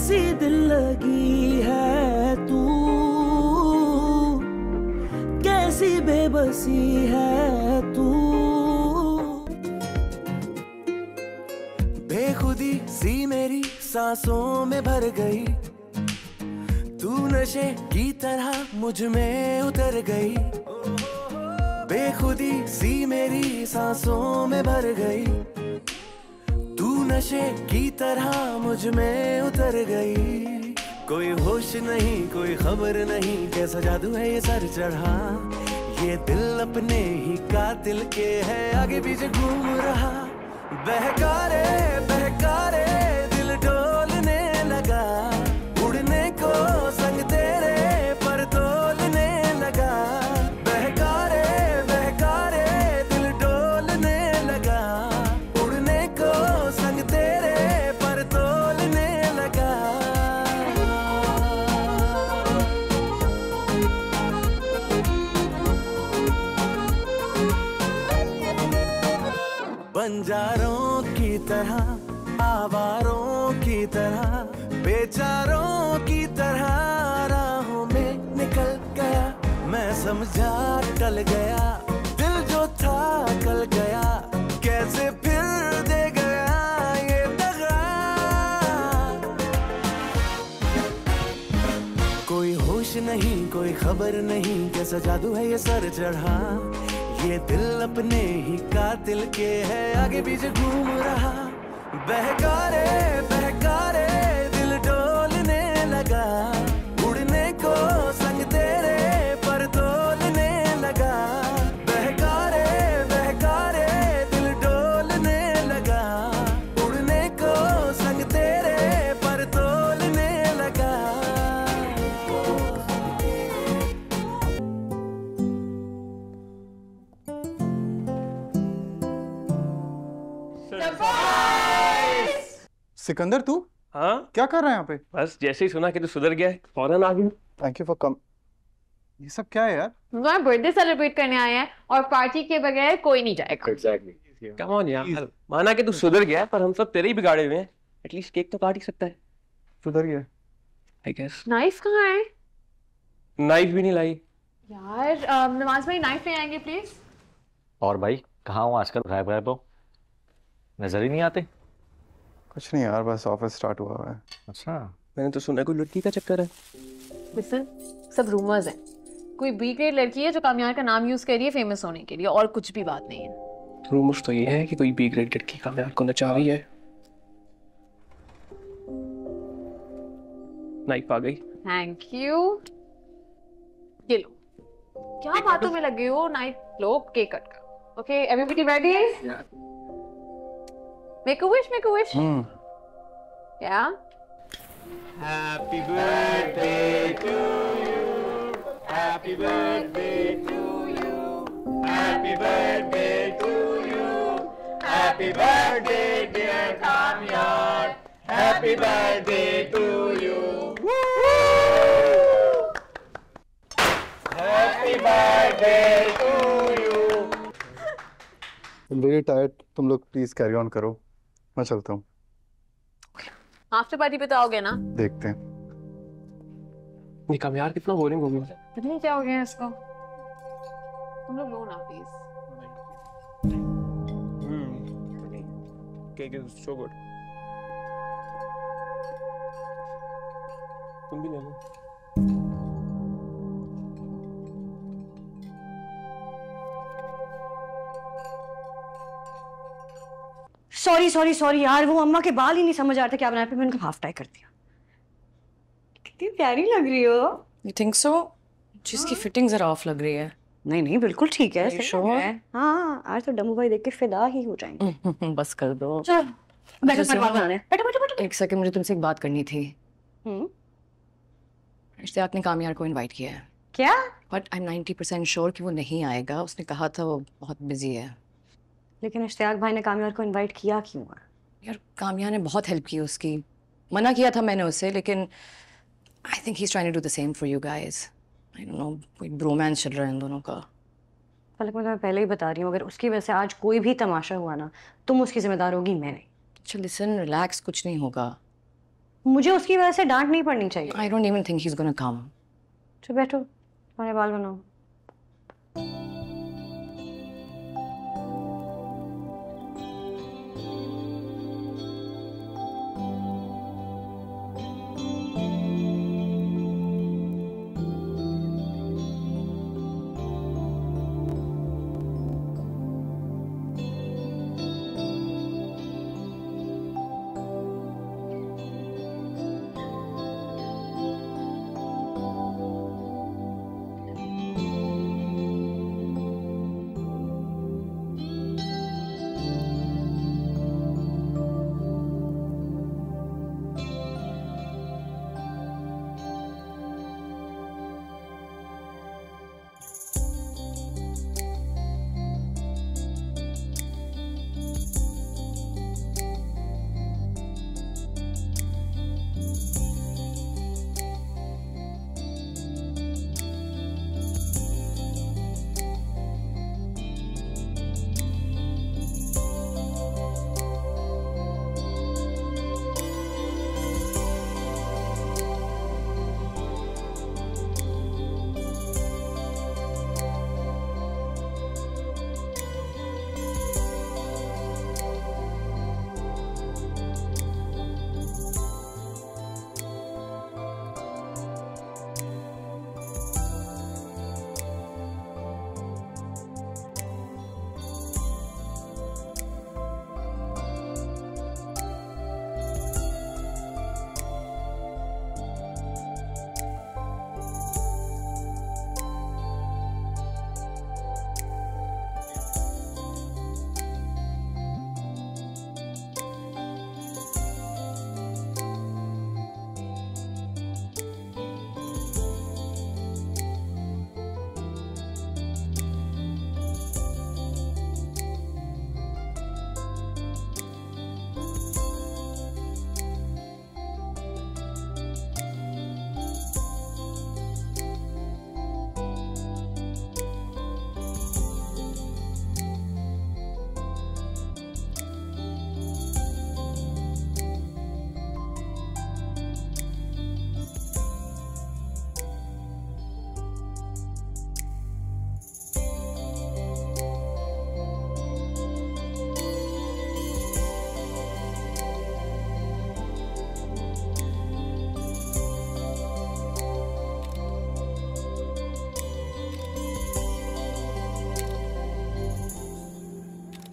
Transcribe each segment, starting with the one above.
कैसी दिल लगी है तू, कैसी बेबसी है तू, बेखुदी सी मेरी सांसों में भर गई, तू नशे की तरह मुझ में उतर गई, बेखुदी सी मेरी सांसों में भर गई, तू नशे की तरह मुझ में उतर गई। कोई होश नहीं कोई खबर नहीं, कैसा जादू है ये सर चढ़ा, ये दिल अपने ही कातिल के है आगे पीछे घूम रहा। बहकारे बहकारे दिल डोलने लगा, उड़ने को संग तेरे पर तोलने लगा। बहकारे बहकारे दिल डोलने लगा, उड़ने को संग तेरे पर तोलने लगा। बंजारों की तरह आवारों की तरह बेचारों की तरह राहों में निकल गया, मैं समझा टल गया, दिल जो था कल गया, कैसे फिर दे गया ये दगा। कोई होश नहीं कोई खबर नहीं, कैसा जादू है ये सर चढ़ा, ये दिल अपने ही कातिल के है आगे पीछे घूम रहा। बहकारे बहकारे दिल डोलने लगा, उड़ने को संग तेरे पर तोलने लगा। बहकारे बहकारे दिल डोलने लगा, उड़ने को संग तेरे पर तोलने लगा। सिकंदर तू? हाँ क्या कर रहा है यहाँ पे? बस जैसे ही सुना कि तू सुधर गया है फौरन आ गया। थैंक यू फॉर कम। ये सब क्या है यार? तुम्हारा बर्थडे सेलिब्रेट करने आए हैं और पार्टी के बगैर कोई नहीं जाएगा। एग्जैक्टली कम ऑन यार, माना कि तू सुधर गया है पर हम सब तेरे ही बिगाड़े हुए हैं, एटलीस्ट केक तो काट ही सकता है। सुधर गया आई गेस। नाइफ कहाँ है? नाइफ भी नहीं लाई यार नवाज भाई नाइफ ले आएंगे प्लीज। और भाई कहाँ हो आजकल, गायब गायब हो, नजर ही नहीं आते। कुछ नहीं यार, बस ऑफिस स्टार्ट हुआ है। अच्छा, मैंने तो सुना कोई लड़की का चक्कर है। लिसन, सब रूमर्स हैं। कोई बी ग्रेड लड़की है जो कामयार का नाम यूज कर रही है फेमस होने के लिए, और कुछ भी बात नहीं है। रूमर्स तो ये है कि कोई बी ग्रेड लड़की कामयार को नचा रही है। नाइफ आ गई। Thank you. ये लो। क्या बातों में लगे हो? नाइफ लो, केक कट करो। Okay everybody ready? Make a wish, make a wish. Yeah. Happy birthday to you. Happy birthday to you. Happy birthday to you. Happy birthday dear Kamyar. Happy birthday to you. Happy birthday to you. I'm very tired. तुम लोग please carry on करो, मैं चलता हूँ। After party पे तो आओगे ना? देखते हैं। ये कामयार कितना बोरिंग हो गया। पता नहीं क्या हो गया इसको। तुम लोग लो ना please. Cake is so good. तुम भी ले लो। सॉरी सॉरी सॉरी यार, वो अम्मा के बाल ही नहीं समझ आ रहे थे क्या बनाया, फिर मैंने उनको हाफ टाई कर दिया। कितनी प्यारी लग रही हो। You think so? जिसकी फिटिंग जरा ऑफ लग रही है। नहीं नहीं बिल्कुल ठीक है, सही sure? है। हाँ आज तो डम्बू भाई देख के फिदा ही हो जाएंगे। बस कर दो। चलो बैठो परिवार बनाने। बैठो बैठो बैठो। एक सेकंड, मुझे तुमसे एक बात करनी थी। हम्म, इश्तियाक ने कामयार को इनवाइट किया है। क्या? बट आई एम 90% श्योर कि वो नहीं आएगा। उसने कहा था वो बहुत बिजी है। लेकिन इश्तियाक भाई ने कामयार को इनवाइट किया क्यों है? यार कामयार ने बहुत हेल्प की उसकी। मना किया था मैंने उससे, लेकिन I think he is trying to do the same for you guys. I don't know, कोई ब्रोमांस चल रहा है इन दोनों का। पलक मैं तुम्हें पहले ही बता रही हूँ, अगर उसकी वजह से आज कोई भी तमाशा हुआ ना, तुम उसकी जिम्मेदार होगी, मैं नहीं। अच्छा लिसन, रिलैक्स, कुछ नहीं होगा। मुझे उसकी वजह से डांट नहीं पड़नी चाहिए। I don't even think he's gonna come. तो बैठो, तुम्हारे बाल बनाओ।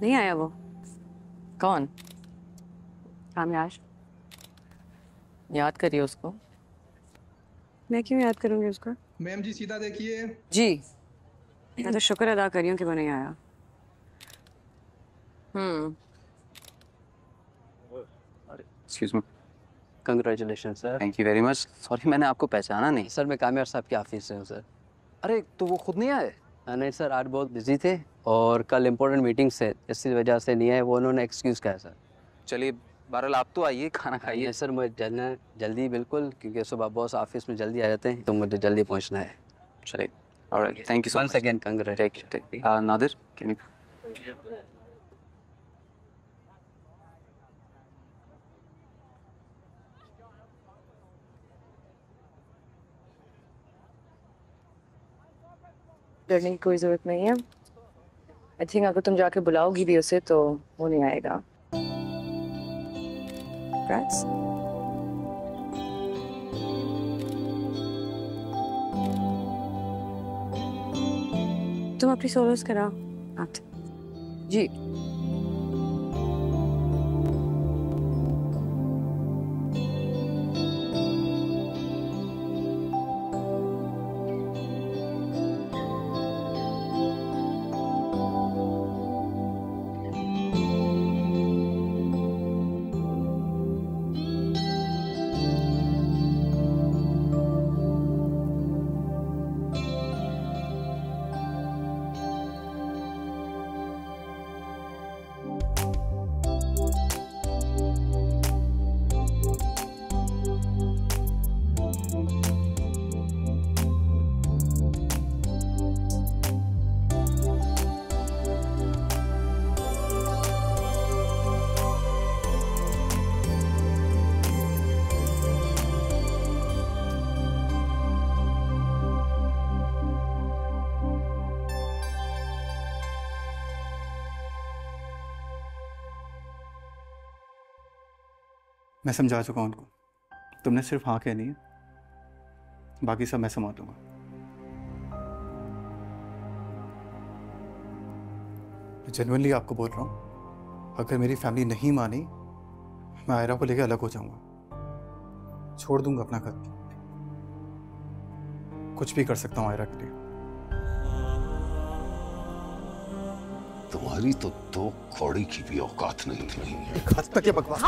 नहीं आया वो? कौन? कामयाश। याद करिए उसको। मैं क्यों याद करूंगी उसको? मैम जी सीधा देखिए। जी। मैं तो शुक्र अदा कर रही हूँ कि वो नहीं आया। Excuse me. Congratulation sir. Thank you very much. Sorry मैंने आपको पहचाना नहीं। सर मैं कामयार साहब के ऑफिस से हूँ सर। अरे तो वो खुद नहीं आए? नहीं सर, आज बहुत बिजी थे और कल इम्पोर्टेंट मीटिंग्स है, इसी वजह से नहीं आए। वो उन्होंने एक्सक्यूज़ कहा सर। चलिए बहरहाल आप तो आइए, खाना खाइए। नहीं सर, मुझे जल्दी बिल्कुल, क्योंकि सुबह बॉस ऑफिस में जल्दी आ जाते हैं तो मुझे जल्दी पहुँचना है। चलिए alright, thank you so much. Once again congratulation. Nadir can you डरने की कोई जरूरत नहीं है। आई थिंक अगर तुम जाके बुलाओगी भी उसे तो वो नहीं आएगा। Congrats. तुम अपनी सोलोस कराओ। आते। जी। मैं समझा चुका हूँ उनको। तुमने सिर्फ हाँ कहनी है, बाकी सब मैं संभाल दूंगा। मैं जेन्युइनली आपको बोल रहा हूँ, अगर मेरी फैमिली नहीं मानी मैं आयरा को लेकर अलग हो जाऊंगा, छोड़ दूंगा अपना घर, कुछ भी कर सकता हूँ आयरा के लिए। तुम्हारी तो दो कौड़ी की भी औकात नहीं है। एक हद तक ये बकवास।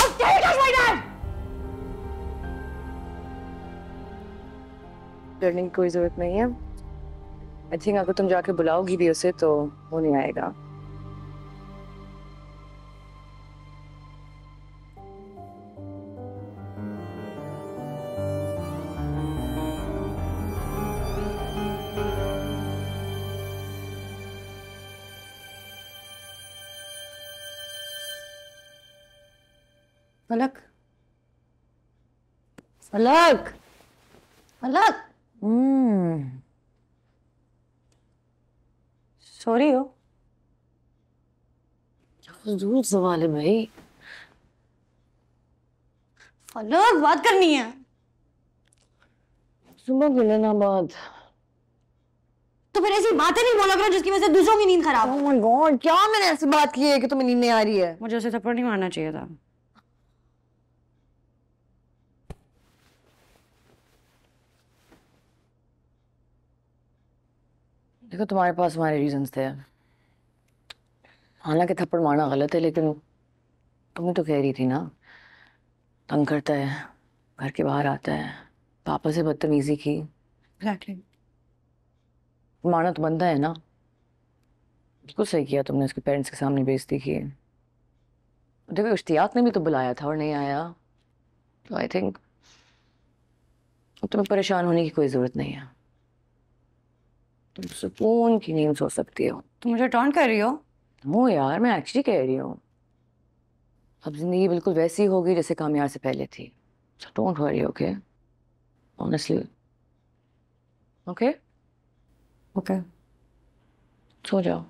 डरने की कोई जरूरत नहीं है। आई थिंक अगर तुम जाके बुलाओगी भी उसे तो वो नहीं आएगा। फलक, फलक, फलक। सॉरी हो। जरूर सवाल है भाई। फलक, बात करनी है। सुबह के लेना बात। तो फिर ऐसी बातें नहीं बोला करो जिसकी वजह से दूसरों की नींद खराब। Oh my God, क्या मैंने ऐसी बात की है कि तुम्हें नींद नहीं आ रही है? मुझे उसे थप्पड़ नहीं मारना चाहिए था। देखो तुम्हारे पास तुम्हारे रीजंस थे, हालांकि थप्पड़ मारना गलत है, लेकिन तुम्हें तो कह रही थी ना, तंग करता है, घर के बाहर आता है, पापा से बदतमीजी की। Exactly. मारना तो बनता है ना। बिल्कुल सही किया तुमने, उसके पेरेंट्स के सामने बेइज्जती की। देखो इश्तियाक ने भी तो बुलाया था और नहीं आया, तो आई थिंक तुम्हें परेशान होने की कोई जरूरत नहीं है। तुम सुकून की नींद सो सकती हो। तुम मुझे टॉन्ट कर रही हो? वो यार, मैं एक्चुअली कह रही हूँ, अब जिंदगी बिल्कुल वैसी होगी जैसे कामयाब से पहले थी। So don't worry, okay? Honestly. Okay? Okay. सो जाओ।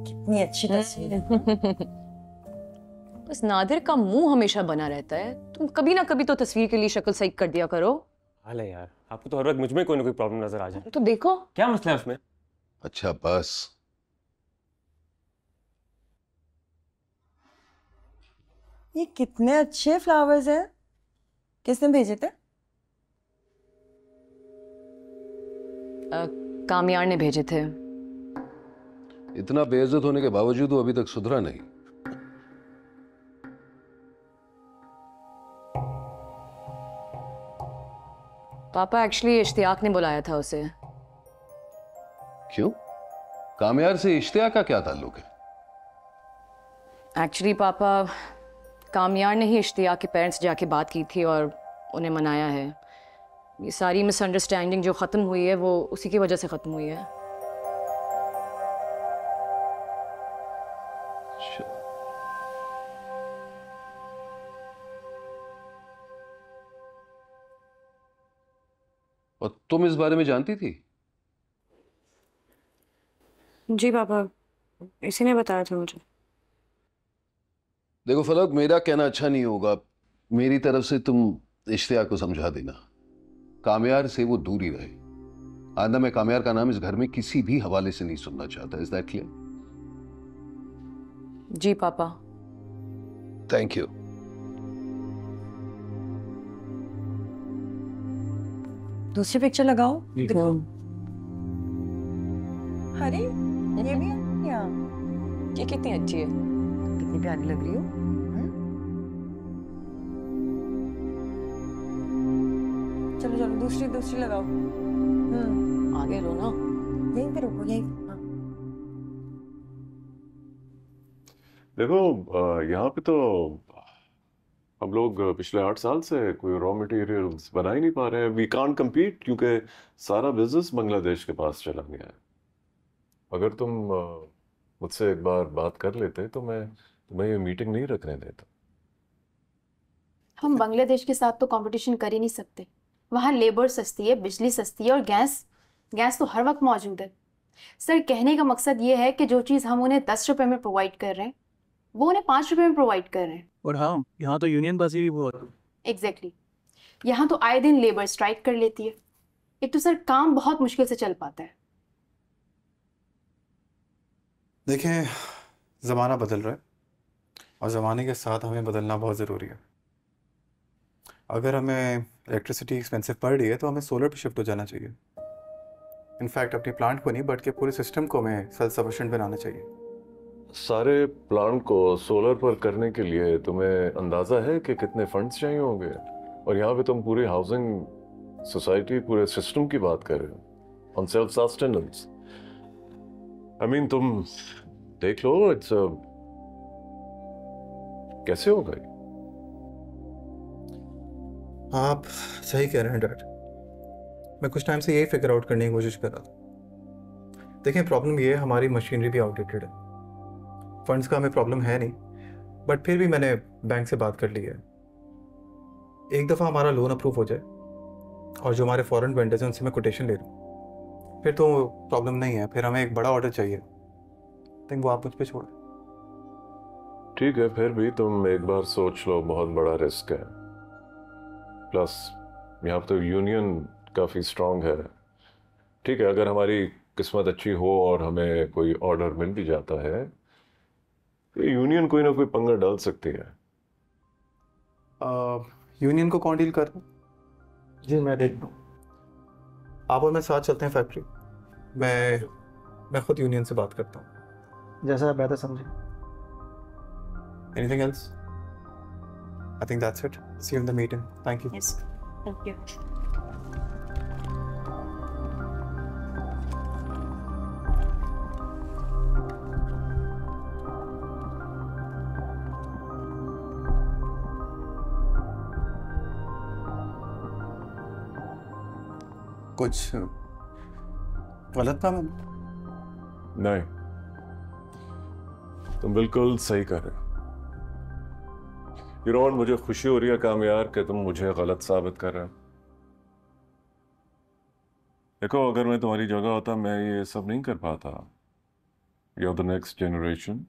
कितनी अच्छी तस्वीर है। बस नादिर का मुंह हमेशा बना रहता है, तुम कभी ना कभी तो तस्वीर के लिए शक्ल सही कर दिया करो। हाल है यार, आपको तो हर वक्त मुझ में कोई ना कोई प्रॉब्लम नजर आ जाए। तो देखो क्या मसला है उसमें? अच्छा बस, ये कितने अच्छे फ्लावर्स हैं। किसने भेजे थे? कामयार ने भेजे थे। इतना बेइज्जत होने के बावजूद वो अभी तक सुधरा नहीं। पापा एक्चुअली इश्तियाक ने बुलाया था उसे। क्यों? कामयार से इश्तियाक का क्या ताल्लुक है? एक्चुअली पापा, कामयार ने ही इश्तियाक के पेरेंट्स जाके बात की थी और उन्हें मनाया है। ये सारी मिसअंडरस्टैंडिंग जो ख़त्म हुई है वो उसी की वजह से ख़त्म हुई है। और तुम इस बारे में जानती थी? जी पापा, इसी ने बताया था मुझे। देखो फलक, मेरा कहना अच्छा नहीं होगा, मेरी तरफ से तुम इश्तियाक को समझा देना, कामयार से वो दूर ही रहे। आइंदा मैं कामयार का नाम इस घर में किसी भी हवाले से नहीं सुनना चाहता। Is that clear? जी पापा। Thank you. दूसरी पिक्चर लगाओ। दिखाओ। अरे ये भी है क्या? ये कितनी अच्छी है, कितनी प्यारी लग रही हो। चलो चलो दूसरी लगाओ। आगे लो ना। यहीं पे रुको, यहीं। देखो यहाँ पे तो हम लोग पिछले 8 साल से कोई रॉ मटेरियल्स बना ही नहीं पा रहे हैं। वी कांट कम्पीट क्योंकि सारा बिजनेस बांग्लादेश के पास चला गया है। अगर तुम मुझसे एक बार बात कर लेते तो मैं तुम्हें ये मीटिंग नहीं रखने देता। हम बांग्लादेश के साथ तो कंपटीशन कर ही नहीं सकते। वहाँ लेबर सस्ती है, बिजली सस्ती है और गैस तो हर वक्त मौजूद है। सर, कहने का मकसद ये है कि जो चीज़ हम उन्हें 10 रुपए में प्रोवाइड कर रहे हैं वो उन्हें 5 रुपए में प्रोवाइड कर रहे हैं। और हाँ, यहाँ तो यूनियन बाजी भी बहुत। एग्जैक्टली। यहाँ तो आए दिन लेबर स्ट्राइक कर लेती है। एक तो सर काम बहुत मुश्किल से चल पाता है। देखें, ज़माना बदल रहा है और ज़माने के साथ हमें बदलना बहुत ज़रूरी है। अगर हमें इलेक्ट्रिसिटी एक्सपेंसिव पड़ रही है तो हमें सोलर पे शिफ्ट हो जाना चाहिए। इनफैक्ट अपने प्लांट को नहीं बल्कि पूरे सिस्टम को हमें सेल्फ सफिशिएंट बनाना चाहिए। सारे प्लांट को सोलर पर करने के लिए तुम्हें अंदाजा है कि कितने फंड्स चाहिए होंगे? और यहाँ पे तुम पूरी हाउसिंग सोसाइटी, पूरे सिस्टम की बात कर रहे हो on self sustenance. I mean तुम देख लो, इट्स कैसे होगा ये? आप सही कह रहे हैं डैड। मैं कुछ टाइम से यही फिगर आउट करने की कोशिश कर रहा था। देखें, प्रॉब्लम ये है हमारी मशीनरी भी आउटडेटेड है। फंड्स का हमें प्रॉब्लम है नहीं, बट फिर भी मैंने बैंक से बात कर ली है। एक दफ़ा हमारा लोन अप्रूव हो जाए और जो हमारे फॉरेन वेंडर्स हैं उनसे मैं कोटेशन ले लूँ, फिर तो प्रॉब्लम नहीं है। फिर हमें एक बड़ा ऑर्डर चाहिए, थिंक वो आप मुझ पर छोड़ें। ठीक है, फिर भी तुम एक बार सोच लो, बहुत बड़ा रिस्क है। प्लस यहाँ तो यूनियन काफ़ी स्ट्रांग है। ठीक है, अगर हमारी किस्मत अच्छी हो और हमें कोई ऑर्डर मिल भी जाता है तो यूनियन कोई ना कोई पंगा डाल सकती है। यूनियन को कौन डील कर रहा है? जी मैं देखता हूँ। आप और मैं साथ चलते हैं फैक्ट्री। मैं खुद यूनियन से बात करता हूँ। जैसा आप बेहतर समझे। Anything else? I think that's it. See you in the meeting. Thank you. Yes. Thank you. कुछ गलत था मैंने? नहीं, तुम बिल्कुल सही कर रहे हो। यूरोन, मुझे खुशी हो रही है कामयार कि तुम मुझे गलत साबित कर रहे हो। देखो, अगर मैं तुम्हारी जगह होता मैं ये सब नहीं कर पाता। You are the next generation,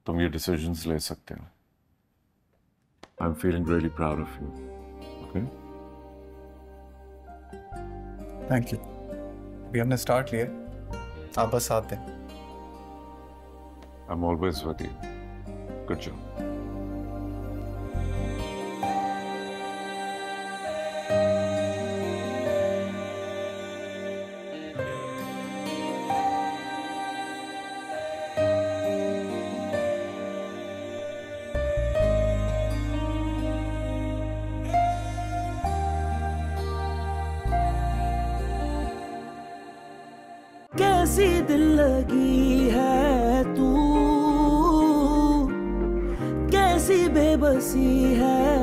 तुम ये डिसीजंस ले सकते हो। I am feeling really proud of you. Okay, thank you. अभी हमने स्टार्ट लिया, आप बस साथ दें। I am always with you. Good job. कैसी दिल लगी है तू, कैसी बेबसी है